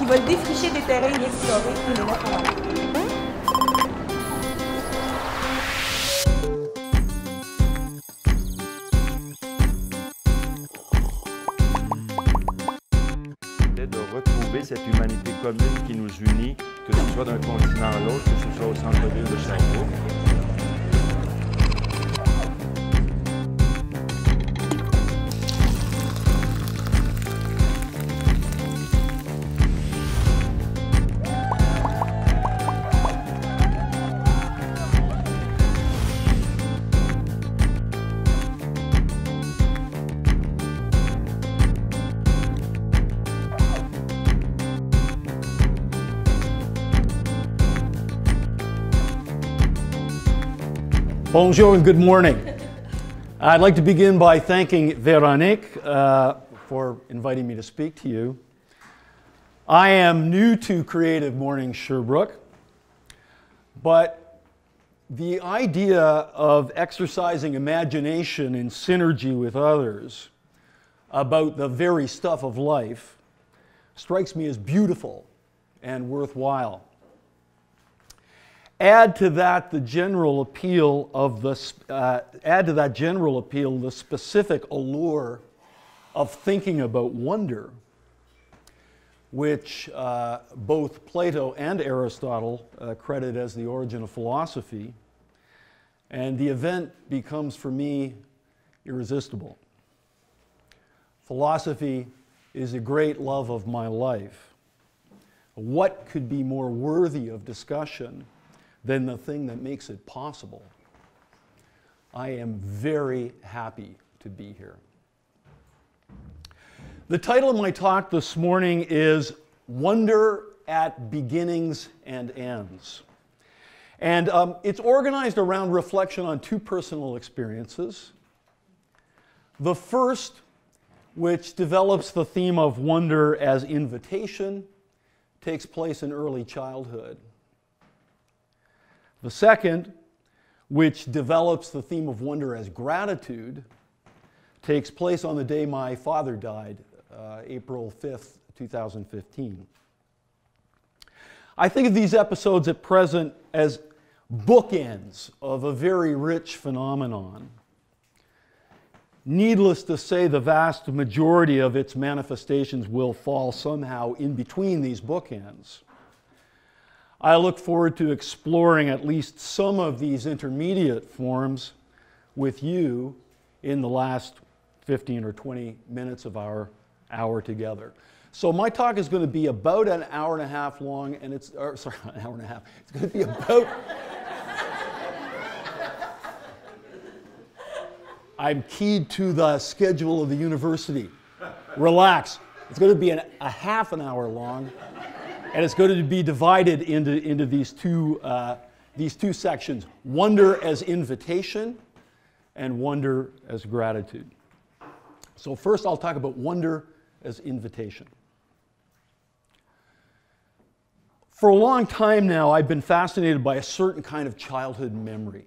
qui veulent défricher des terrains inexplorés et les mettre en avant. De retrouver cette humanité commune qui nous unit, que ce soit d'un continent à l'autre, que ce soit au centre-ville de Sherbrooke. Bonjour and good morning. I'd like to begin by thanking Veronique for inviting me to speak to you. I am new to Creative Mornings Sherbrooke, but the idea of exercising imagination in synergy with others about the very stuff of life strikes me as beautiful and worthwhile. Add to that the general appeal the specific allure of thinking about wonder, which both Plato and Aristotle credit as the origin of philosophy, and the event becomes for me irresistible. Philosophy is a great love of my life. What could be more worthy of discussion than the thing that makes it possible? I am very happy to be here. The title of my talk this morning is Wonder at Beginnings and Ends. And it's organized around reflection on two personal experiences. The first, which develops the theme of wonder as invitation, takes place in early childhood. The second, which develops the theme of wonder as gratitude, takes place on the day my father died, April 5th, 2015. I think of these episodes at present as bookends of a very rich phenomenon. Needless to say, the vast majority of its manifestations will fall somehow in between these bookends. I look forward to exploring at least some of these intermediate forms with you in the last 15 or 20 minutes of our hour together. So my talk is going to be about an hour and a half long, and it's, sorry, an hour and a half. It's going to be about, I'm keyed to the schedule of the university. Relax. It's going to be a half an hour long. And it's going to be divided into these two sections, wonder as invitation and wonder as gratitude. So first I'll talk about wonder as invitation. For a long time now, I've been fascinated by a certain kind of childhood memory.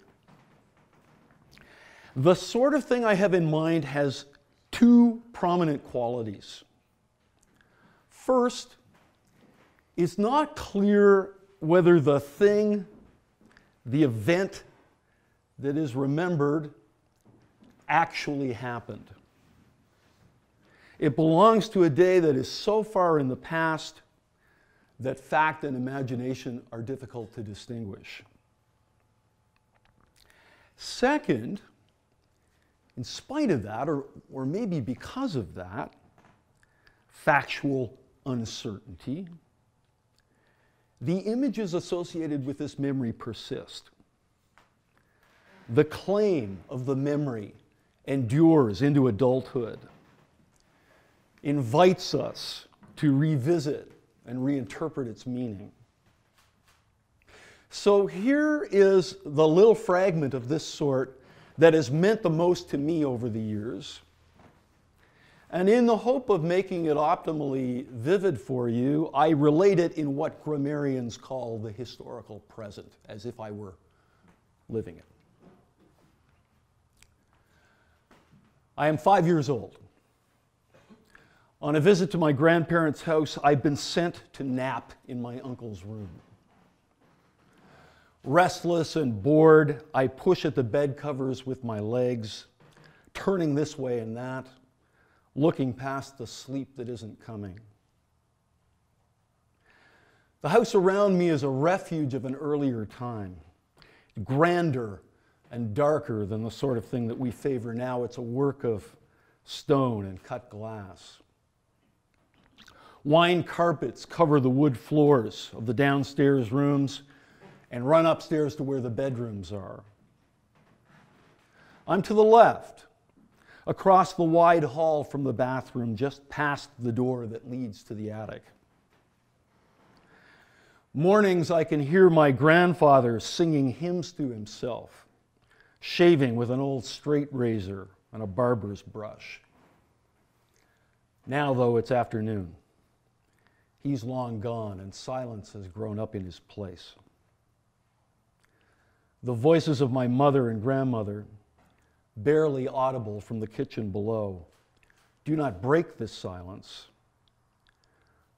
The sort of thing I have in mind has two prominent qualities. First, it's not clear whether the thing, the event that is remembered actually happened. It belongs to a day that is so far in the past that fact and imagination are difficult to distinguish. Second, in spite of that, or maybe because of that, factual uncertainty, the images associated with this memory persist. The claim of the memory endures into adulthood, invites us to revisit and reinterpret its meaning. So here is the little fragment of this sort that has meant the most to me over the years. And in the hope of making it optimally vivid for you, I relate it in what grammarians call the historical present, as if I were living it. I am 5 years old. On a visit to my grandparents' house, I've been sent to nap in my uncle's room. Restless and bored, I push at the bed covers with my legs, turning this way and that, looking past the sleep that isn't coming. The house around me is a refuge of an earlier time, grander and darker than the sort of thing that we favor now. It's a work of stone and cut glass. Wine carpets cover the wood floors of the downstairs rooms and run upstairs to where the bedrooms are. I'm to the left, across the wide hall from the bathroom, just past the door that leads to the attic. Mornings I can hear my grandfather singing hymns to himself, shaving with an old straight razor and a barber's brush. Now, though, it's afternoon. He's long gone, and silence has grown up in his place. The voices of my mother and grandmother, barely audible from the kitchen below, do not break this silence.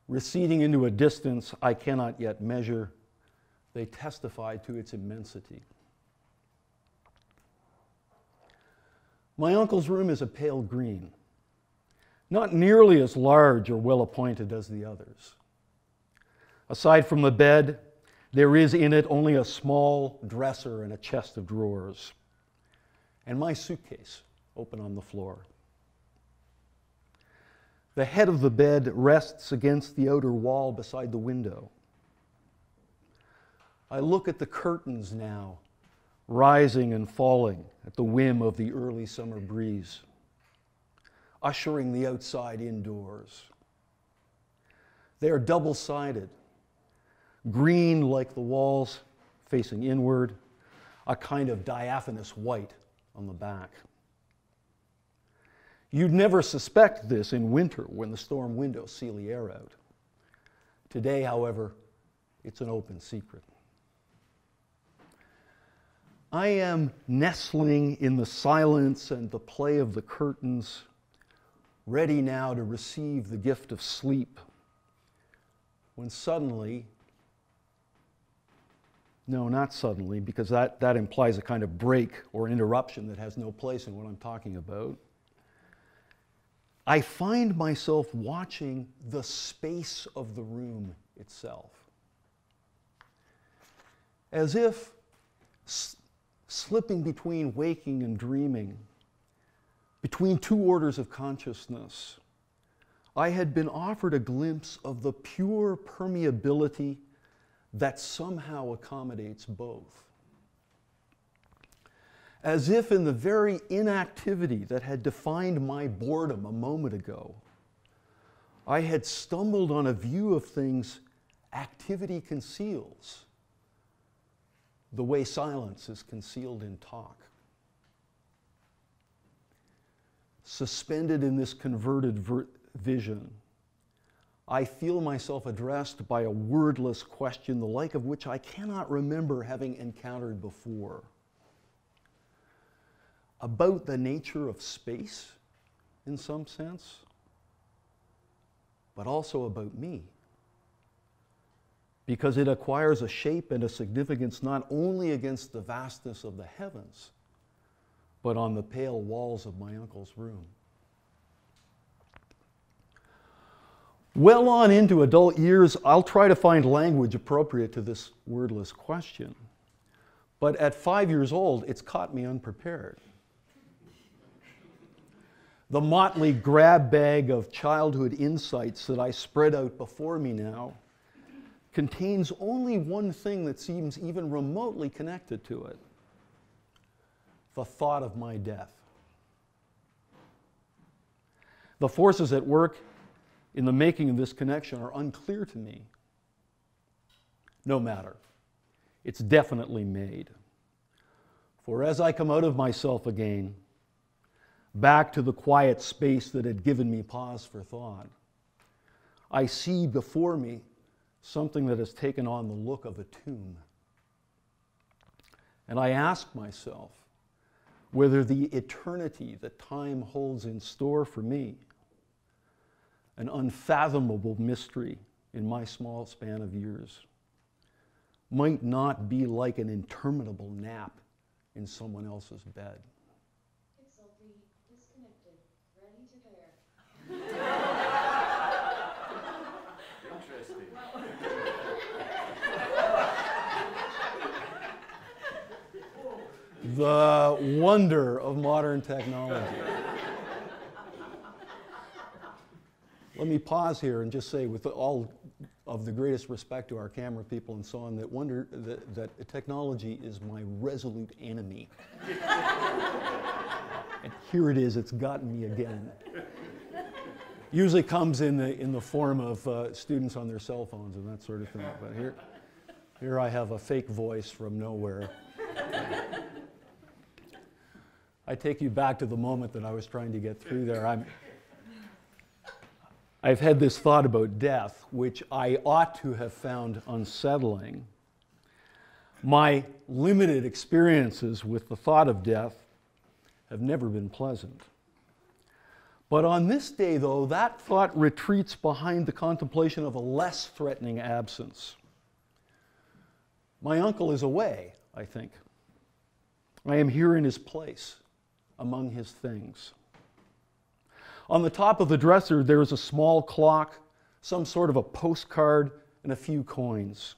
Receding into a distance I cannot yet measure, they testify to its immensity. My uncle's room is a pale green, not nearly as large or well appointed as the others. Aside from the bed, there is in it only a small dresser and a chest of drawers, and my suitcase open on the floor. The head of the bed rests against the outer wall beside the window. I look at the curtains now, rising and falling at the whim of the early summer breeze, ushering the outside indoors. They are double-sided, green like the walls facing inward, a kind of diaphanous white on the back. You'd never suspect this in winter when the storm windows seal the air out. Today, however, it's an open secret. I am nestling in the silence and the play of the curtains, ready now to receive the gift of sleep, when suddenly, no, not suddenly, because that implies a kind of break or interruption that has no place in what I'm talking about, I find myself watching the space of the room itself. As if slipping between waking and dreaming, between two orders of consciousness, I had been offered a glimpse of the pure permeability that somehow accommodates both. As if in the very inactivity that had defined my boredom a moment ago, I had stumbled on a view of things activity conceals, the way silence is concealed in talk. Suspended in this converted vision, I feel myself addressed by a wordless question, the like of which I cannot remember having encountered before. About the nature of space, in some sense, but also about me. Because it acquires a shape and a significance not only against the vastness of the heavens, but on the pale walls of my uncle's room. Well on into adult years, I'll try to find language appropriate to this wordless question. But at 5 years old, it's caught me unprepared. The motley grab bag of childhood insights that I spread out before me now contains only one thing that seems even remotely connected to it: the thought of my death. The forces at work in the making of this connection are unclear to me. No matter, it's definitely made. For as I come out of myself again, back to the quiet space that had given me pause for thought, I see before me something that has taken on the look of a tomb. And I ask myself whether the eternity that time holds in store for me an unfathomable mystery in my small span of years, might not be like an interminable nap in someone else's bed. Pixel 3 disconnected, ready to pair. Interesting. The wonder of modern technology. Let me pause here and just say, with all of the greatest respect to our camera people and so on, that technology is my resolute enemy. And here it is, it's gotten me again. Usually comes in the form of students on their cell phones and that sort of thing. But here I have a fake voice from nowhere. I take you back to the moment that I was trying to get through there. I've had this thought about death, which I ought to have found unsettling. My limited experiences with the thought of death have never been pleasant. But on this day, though, that thought retreats behind the contemplation of a less threatening absence. My uncle is away, I think. I am here in his place, among his things. On the top of the dresser, there is a small clock, some sort of a postcard, and a few coins.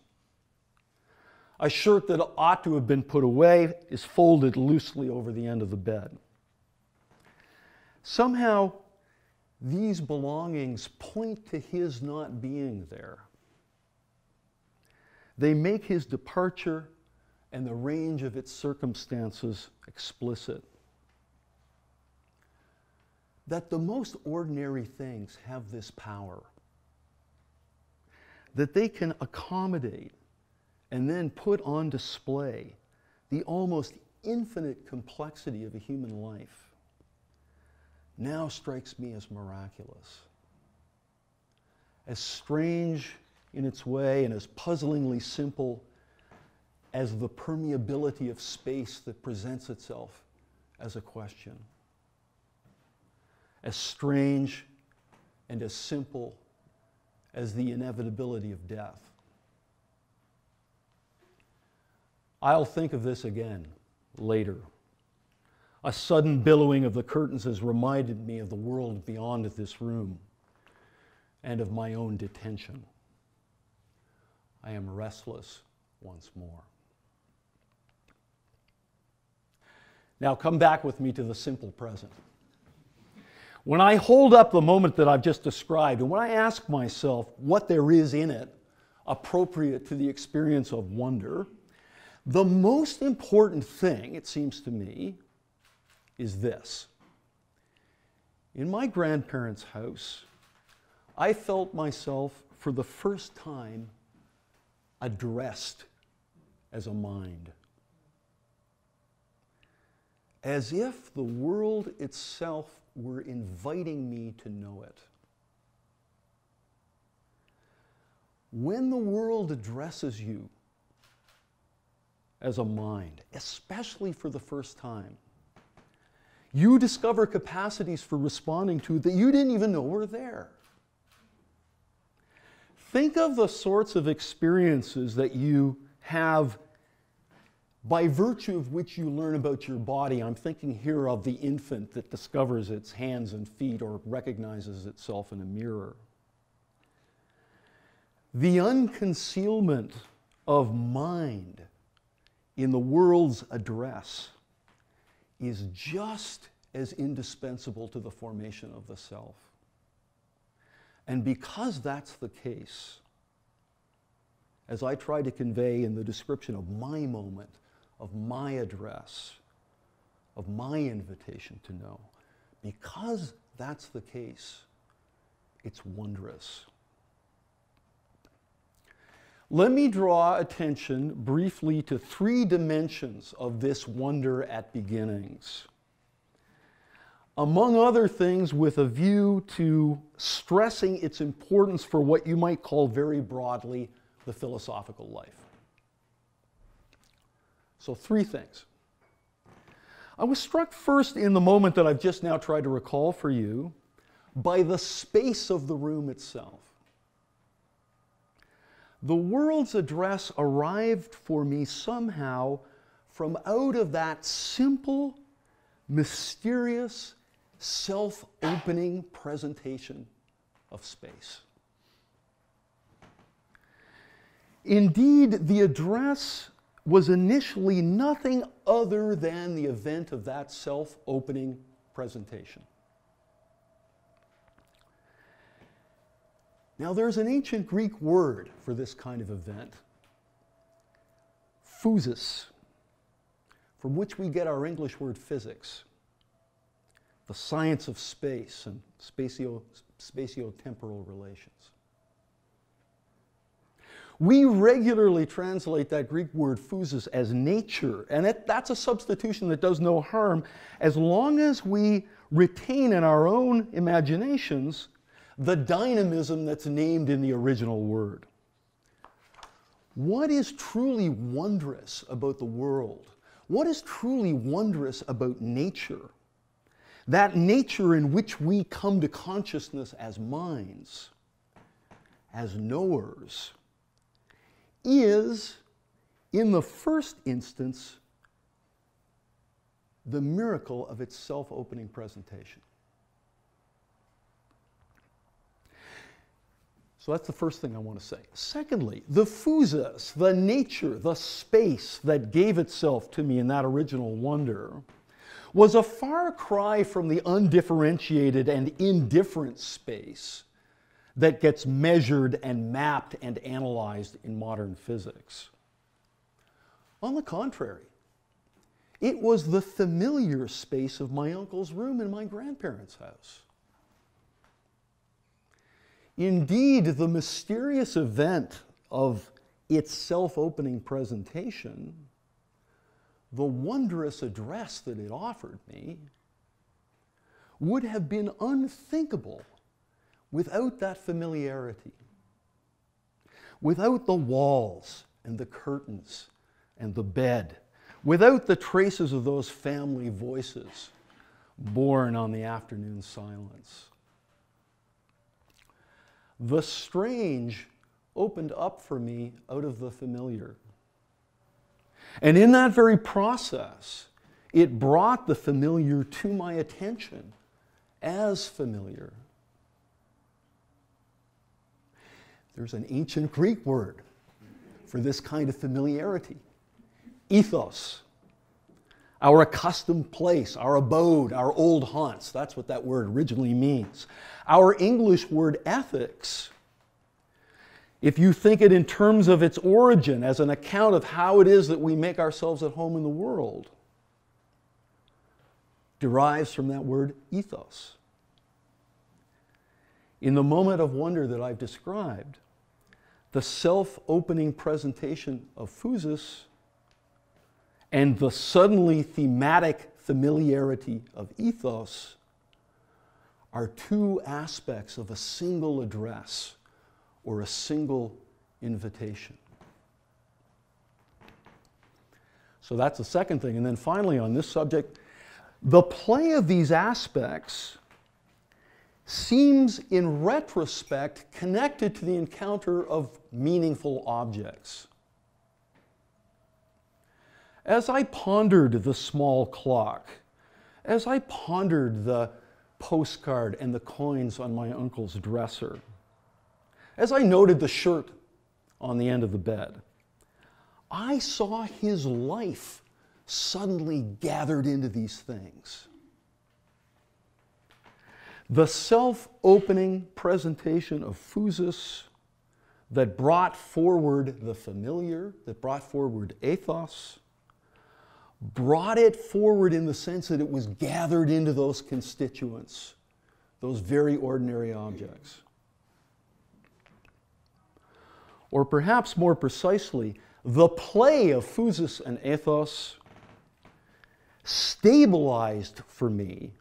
A shirt that ought to have been put away is folded loosely over the end of the bed. Somehow, these belongings point to his not being there. They make his departure and the range of its circumstances explicit. That the most ordinary things have this power, that they can accommodate and then put on display the almost infinite complexity of a human life, now strikes me as miraculous, as strange in its way and as puzzlingly simple as the permeability of space that presents itself as a question. As strange and as simple as the inevitability of death. I'll think of this again later. A sudden billowing of the curtains has reminded me of the world beyond this room and of my own detention. I am restless once more. Now come back with me to the simple present. When I hold up the moment that I've just described, and when I ask myself what there is in it appropriate to the experience of wonder, the most important thing, it seems to me, is this. In my grandparents' house, I felt myself for the first time addressed as a mind. As if the world itself were inviting me to know it. When the world addresses you as a mind, especially for the first time, you discover capacities for responding to that you didn't even know were there. Think of the sorts of experiences that you have by virtue of which you learn about your body. I'm thinking here of the infant that discovers its hands and feet or recognizes itself in a mirror. The unconcealment of mind in the world's address is just as indispensable to the formation of the self. And because that's the case, as I try to convey in the description of my moment, of my address, of my invitation to know, because that's the case, it's wondrous. Let me draw attention briefly to 3 dimensions of this wonder at beginnings. Among other things, with a view to stressing its importance for what you might call very broadly the philosophical life. So 3 things. I was struck first in the moment that I've just now tried to recall for you by the space of the room itself. The world's address arrived for me somehow from out of that simple, mysterious, self-opening presentation of space. Indeed, the address was initially nothing other than the event of that self-opening presentation. Now, there's an ancient Greek word for this kind of event, Fuzes, from which we get our English word physics, the science of space and spatio-temporal relations. We regularly translate that Greek word physis as nature, and that's a substitution that does no harm as long as we retain in our own imaginations the dynamism that's named in the original word. What is truly wondrous about the world? What is truly wondrous about nature? That nature in which we come to consciousness as minds, as knowers, is, in the first instance, the miracle of its self-opening presentation. So that's the first thing I want to say. Secondly, the physis, the nature, the space that gave itself to me in that original wonder, was a far cry from the undifferentiated and indifferent space that gets measured and mapped and analyzed in modern physics. On the contrary, it was the familiar space of my uncle's room in my grandparents' house. Indeed, the mysterious event of its self-opening presentation, the wondrous address that it offered me, would have been unthinkable without that familiarity, without the walls and the curtains and the bed, without the traces of those family voices born on the afternoon silence. The strange opened up for me out of the familiar. And in that very process, it brought the familiar to my attention as familiar. There's an ancient Greek word for this kind of familiarity, ethos. Our accustomed place, our abode, our old haunts. That's what that word originally means. Our English word ethics, if you think it in terms of its origin as an account of how it is that we make ourselves at home in the world, derives from that word ethos. In the moment of wonder that I've described, the self-opening presentation of physis and the suddenly thematic familiarity of ethos are two aspects of a single address or a single invitation. So that's the second thing. And then finally on this subject, the play of these aspects seems in retrospect connected to the encounter of meaningful objects. As I pondered the small clock, as I pondered the postcard and the coins on my uncle's dresser, as I noted the shirt on the end of the bed, I saw his life suddenly gathered into these things. The self-opening presentation of physis that brought forward the familiar, that brought forward ethos, brought it forward in the sense that it was gathered into those constituents, those very ordinary objects. Or perhaps more precisely, the play of physis and ethos stabilized for me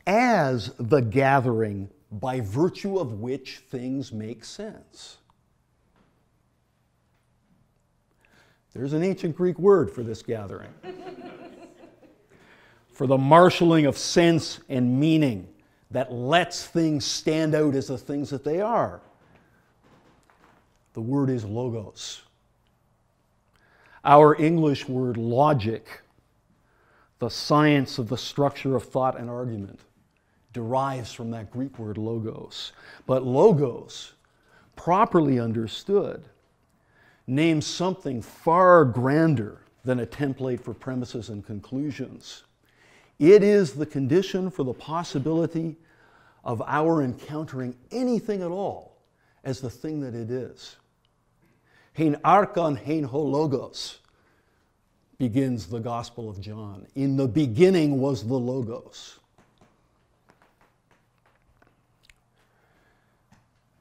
as the gathering by virtue of which things make sense. There's an ancient Greek word for this gathering. For the marshaling of sense and meaning that lets things stand out as the things that they are. The word is logos. Our English word logic, the science of the structure of thought and argument, derives from that Greek word logos. But logos, properly understood, names something far grander than a template for premises and conclusions. It is the condition for the possibility of our encountering anything at all as the thing that it is. Hein archon hein ho logos begins the Gospel of John. In the beginning was the Logos.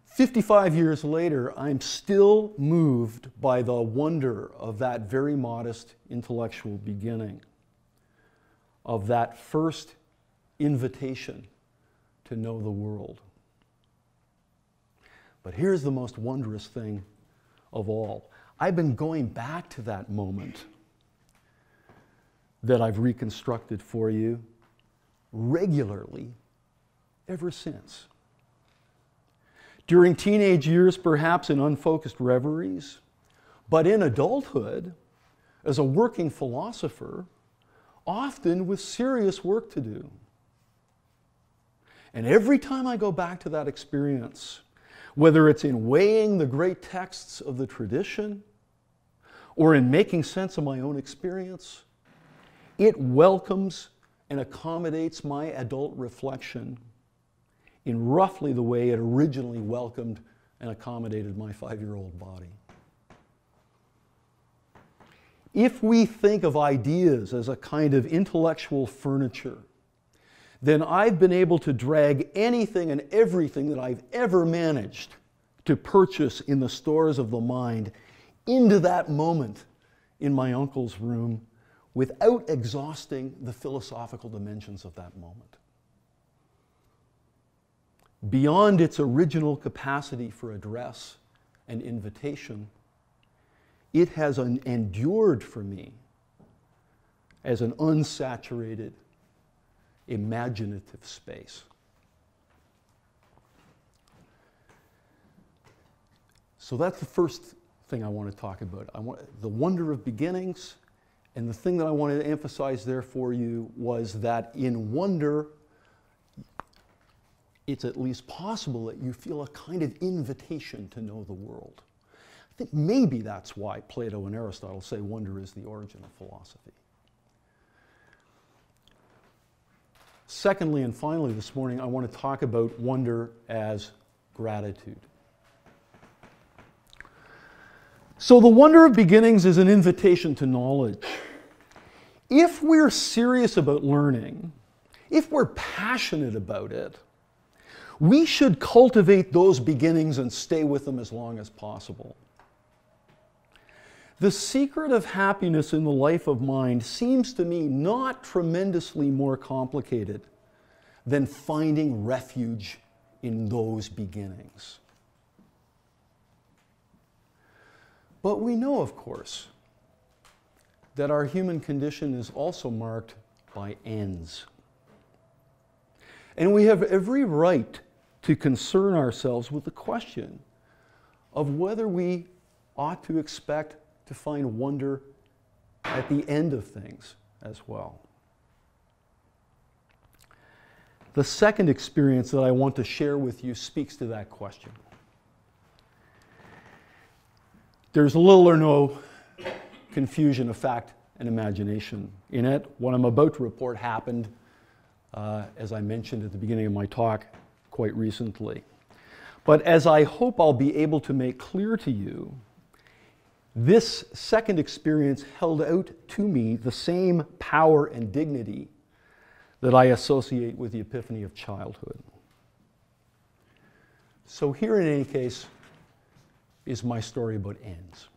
55 years later, I'm still moved by the wonder of that very modest intellectual beginning, of that first invitation to know the world. But here's the most wondrous thing of all. I've been going back to that moment that I've reconstructed for you regularly ever since. During teenage years, perhaps in unfocused reveries, but in adulthood, as a working philosopher, often with serious work to do. And every time I go back to that experience, whether it's in weighing the great texts of the tradition or in making sense of my own experience, it welcomes and accommodates my adult reflection in roughly the way it originally welcomed and accommodated my 5-year-old body. If we think of ideas as a kind of intellectual furniture, then I've been able to drag anything and everything that I've ever managed to purchase in the stores of the mind into that moment in my uncle's room without exhausting the philosophical dimensions of that moment. Beyond its original capacity for address and invitation, it has endured for me as an unsaturated, imaginative space. So that's the first thing I want to talk about. I want the wonder of beginnings, and the thing that I wanted to emphasize there for you was that in wonder, it's at least possible that you feel a kind of invitation to know the world. I think maybe that's why Plato and Aristotle say wonder is the origin of philosophy. Secondly and finally this morning, I want to talk about wonder as gratitude. So the wonder of beginnings is an invitation to knowledge. If we're serious about learning, if we're passionate about it, we should cultivate those beginnings and stay with them as long as possible. The secret of happiness in the life of mind seems to me not tremendously more complicated than finding refuge in those beginnings. But we know, of course, that our human condition is also marked by ends. And we have every right to concern ourselves with the question of whether we ought to expect to find wonder at the end of things as well. The second experience that I want to share with you speaks to that question. There's little or no confusion of fact and imagination in it. What I'm about to report happened, as I mentioned at the beginning of my talk, quite recently. But as I hope I'll be able to make clear to you, this second experience held out to me the same power and dignity that I associate with the epiphany of childhood. So here, in any case, is my story about ends.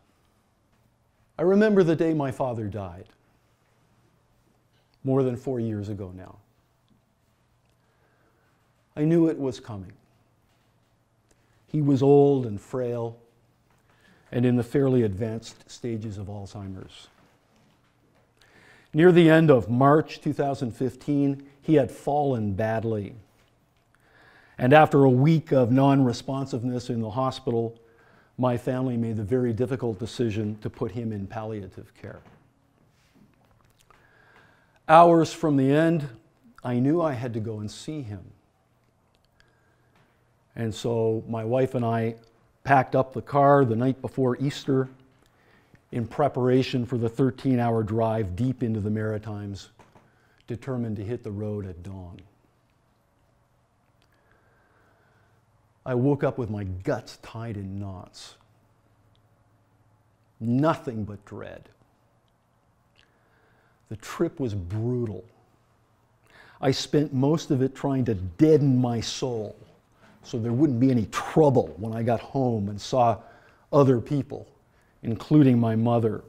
I remember the day my father died, more than 4 years ago now. I knew it was coming. He was old and frail, and in the fairly advanced stages of Alzheimer's. Near the end of March 2015, he had fallen badly. And after a week of non-responsiveness in the hospital, my family made the very difficult decision to put him in palliative care. Hours from the end, I knew I had to go and see him. And so my wife and I packed up the car the night before Easter in preparation for the 13-hour drive deep into the Maritimes, determined to hit the road at dawn. I woke up with my guts tied in knots. Nothing but dread. The trip was brutal. I spent most of it trying to deaden my soul so there wouldn't be any trouble when I got home and saw other people, including my mother,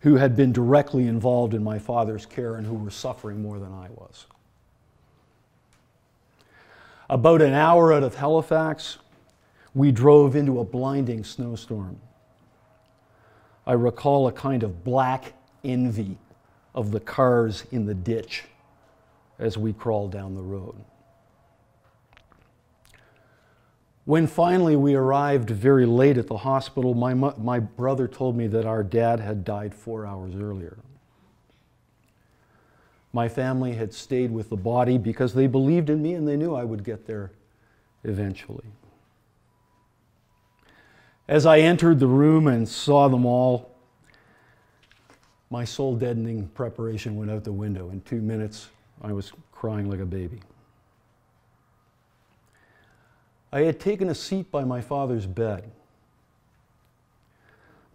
who had been directly involved in my father's care and who were suffering more than I was. About an hour out of Halifax, we drove into a blinding snowstorm. I recall a kind of black envy of the cars in the ditch as we crawled down the road. When finally we arrived very late at the hospital, my brother told me that our dad had died 4 hours earlier. My family had stayed with the body because they believed in me and they knew I would get there eventually. As I entered the room and saw them all, my soul-deadening preparation went out the window. In 2 minutes, I was crying like a baby. I had taken a seat by my father's bed.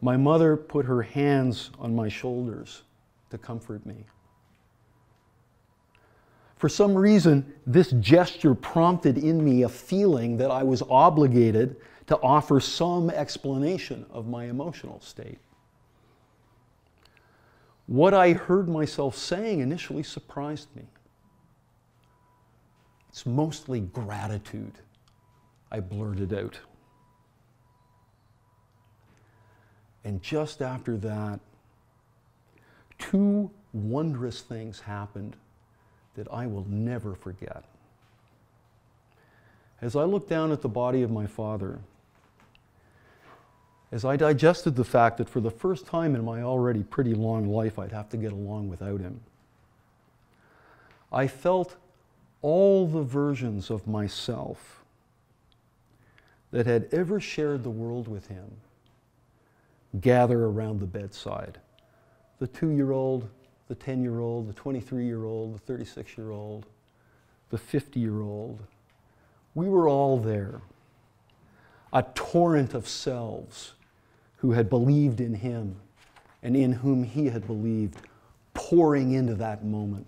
My mother put her hands on my shoulders to comfort me. For some reason, this gesture prompted in me a feeling that I was obligated to offer some explanation of my emotional state. What I heard myself saying initially surprised me. It's mostly gratitude, I blurted out. And just after that, two wondrous things happened that I will never forget. As I looked down at the body of my father, as I digested the fact that for the first time in my already pretty long life I'd have to get along without him, I felt all the versions of myself that had ever shared the world with him gather around the bedside. The 2-year-old, the 10-year-old, the 23-year-old, the 36-year-old, the 50-year-old. We were all there. A torrent of selves who had believed in him and in whom he had believed, pouring into that moment.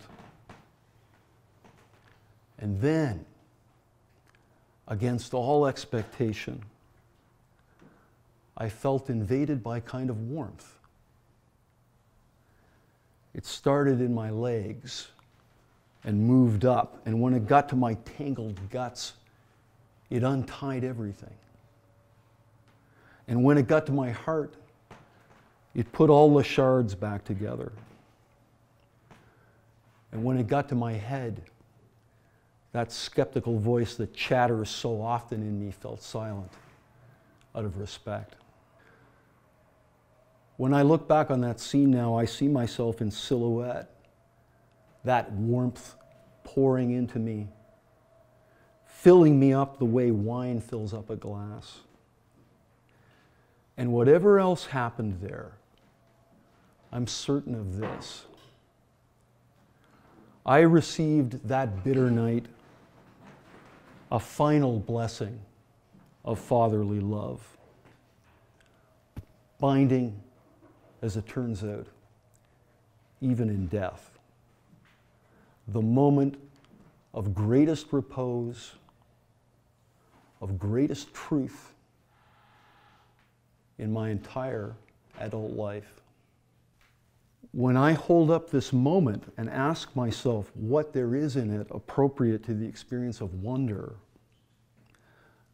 And then, against all expectation, I felt invaded by a kind of warmth. It started in my legs and moved up, and when it got to my tangled guts, it untied everything. And when it got to my heart, it put all the shards back together. And when it got to my head, that skeptical voice that chatters so often in me felt silent out of respect. When I look back on that scene now, I see myself in silhouette, that warmth pouring into me, filling me up the way wine fills up a glass. And whatever else happened there, I'm certain of this. I received that bitter night a final blessing of fatherly love, binding, as it turns out, even in death. The moment of greatest repose, of greatest truth in my entire adult life. When I hold up this moment and ask myself what there is in it appropriate to the experience of wonder,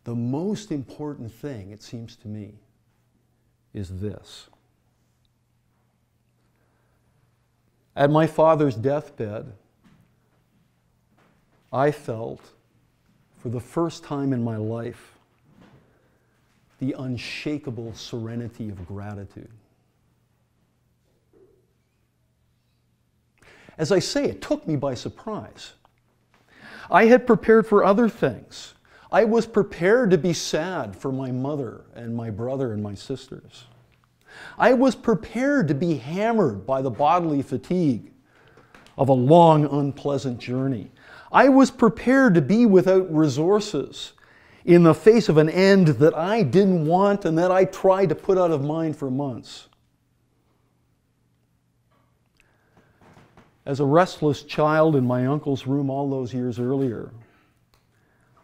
the most important thing, it seems to me, is this. At my father's deathbed, I felt, for the first time in my life, the unshakable serenity of gratitude. As I say, it took me by surprise. I had prepared for other things. I was prepared to be sad for my mother and my brother and my sisters. I was prepared to be hammered by the bodily fatigue of a long, unpleasant journey. I was prepared to be without resources in the face of an end that I didn't want and that I tried to put out of mind for months. As a restless child in my uncle's room all those years earlier,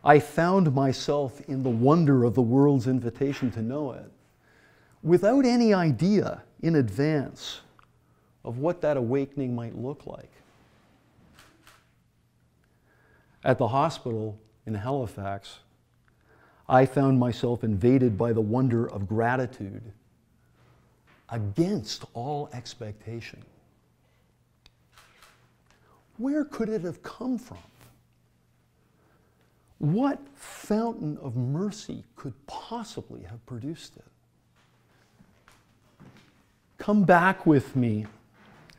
I found myself in the wonder of the world's invitation to know it, without any idea in advance of what that awakening might look like. At the hospital in Halifax, I found myself invaded by the wonder of gratitude against all expectation. Where could it have come from? What fountain of mercy could possibly have produced it? Come back with me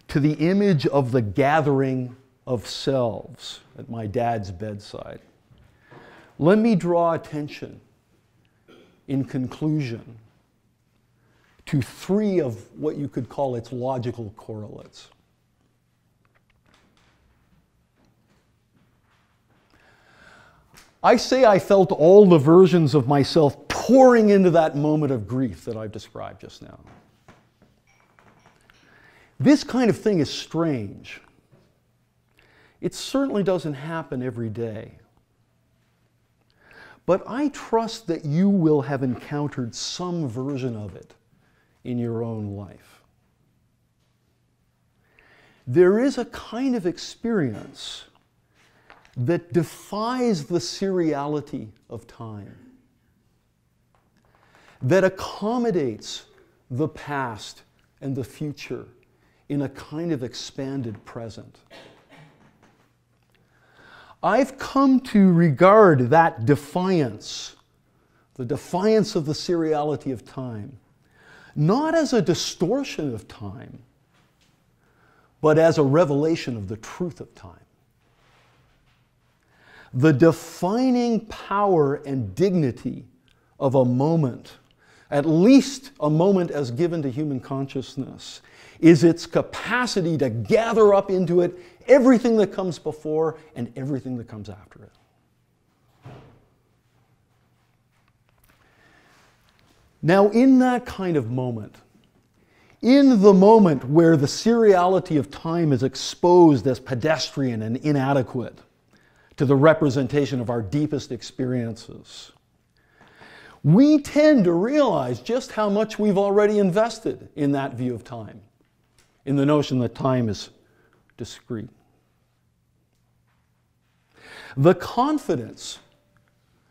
to the image of the gathering of selves at my dad's bedside. Let me draw attention, in conclusion, to three of what you could call its logical correlates. I say I felt all the versions of myself pouring into that moment of grief that I've described just now. This kind of thing is strange. It certainly doesn't happen every day. But I trust that you will have encountered some version of it in your own life. There is a kind of experience that defies the seriality of time, that accommodates the past and the future in a kind of expanded present. I've come to regard that defiance, the defiance of the seriality of time, not as a distortion of time, but as a revelation of the truth of time. The defining power and dignity of a moment, at least a moment as given to human consciousness, is its capacity to gather up into it everything that comes before and everything that comes after it. Now, in that kind of moment, in the moment where the seriality of time is exposed as pedestrian and inadequate to the representation of our deepest experiences, we tend to realize just how much we've already invested in that view of time, in the notion that time is discrete. The confidence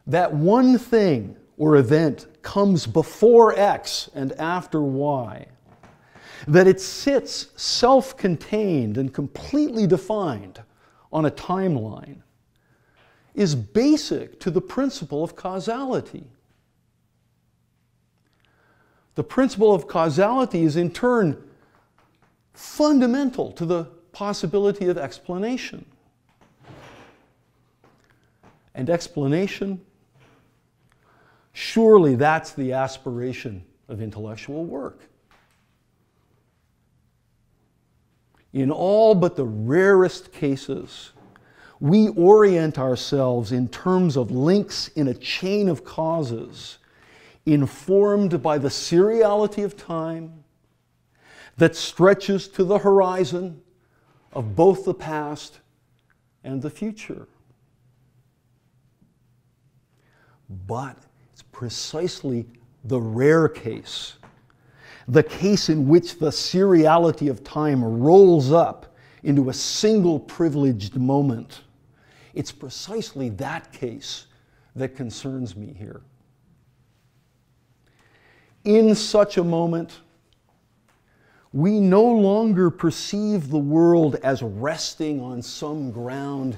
that one thing or event comes before X and after Y, that it sits self-contained and completely defined on a timeline, is basic to the principle of causality. The principle of causality is in turn fundamental to the possibility of explanation. And explanation, surely that's the aspiration of intellectual work. In all but the rarest cases, we orient ourselves in terms of links in a chain of causes informed by the seriality of time that stretches to the horizon of both the past and the future. But it's precisely the rare case, the case in which the seriality of time rolls up into a single privileged moment. It's precisely that case that concerns me here. In such a moment, we no longer perceive the world as resting on some ground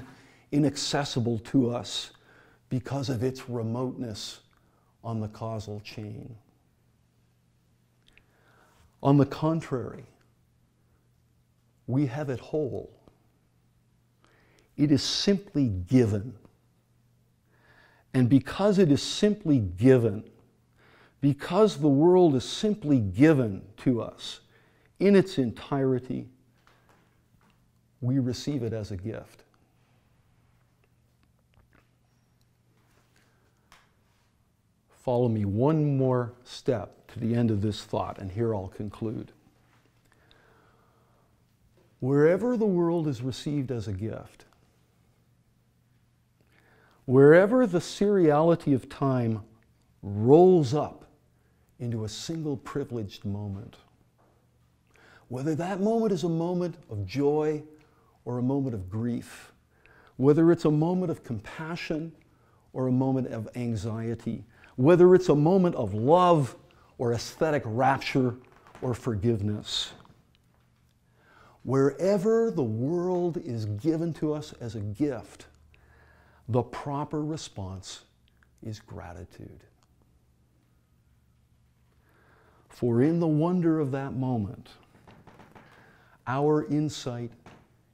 inaccessible to us because of its remoteness on the causal chain. On the contrary, we have it whole. It is simply given. And because it is simply given, because the world is simply given to us in its entirety, we receive it as a gift. Follow me one more step to the end of this thought, and here I'll conclude. Wherever the world is received as a gift, wherever the seriality of time rolls up into a single privileged moment, whether that moment is a moment of joy or a moment of grief, whether it's a moment of compassion or a moment of anxiety, whether it's a moment of love or aesthetic rapture or forgiveness, wherever the world is given to us as a gift, the proper response is gratitude. For in the wonder of that moment, our insight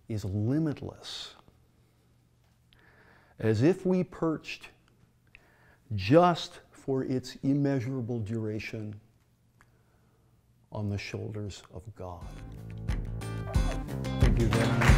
is limitless, as if we perched just for its immeasurable duration on the shoulders of God. Thank you very much.